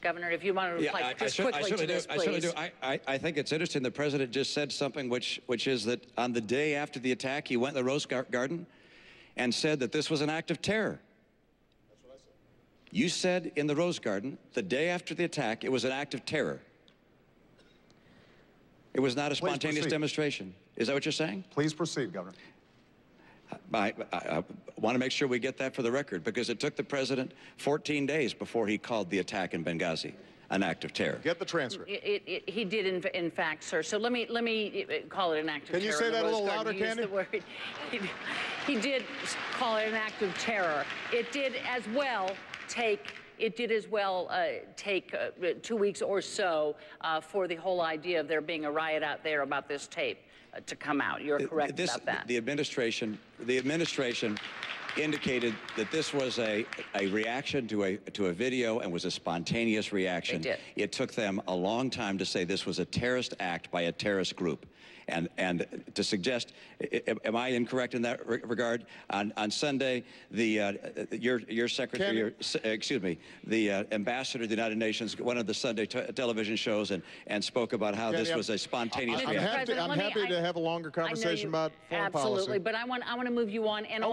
Governor, if you want to reply quickly to this, please. I certainly do. I think it's interesting the president just said something which is that on the day after the attack, he went to the Rose Garden and said that this was an act of terror. That's what I said. You said in the Rose Garden, the day after the attack, it was an act of terror. It was not a spontaneous demonstration. Is that what you're saying? Please proceed, Governor. I want to make sure we get that for the record, because it took the president 14 days before he called the attack in Benghazi an act of terror. Get the transcript. He did, in fact, sir. So let me call it an act of terror. Can you say that a little louder, Candy? He did call it an act of terror. It did as well take 2 weeks or so for the whole idea of there being a riot out there about this tape to come out. You're correct about that. The administration indicated that this was a reaction to a video and was a spontaneous reaction. They did. It took them a long time to say this was a terrorist act by a terrorist group. And to suggest, am I incorrect in that regard? On Sunday, your secretary, the ambassador of the United Nations went on the Sunday television shows and spoke about how this was a spontaneous reaction. I'm happy to have a longer conversation about foreign policy. Absolutely, but I want to move you on, and also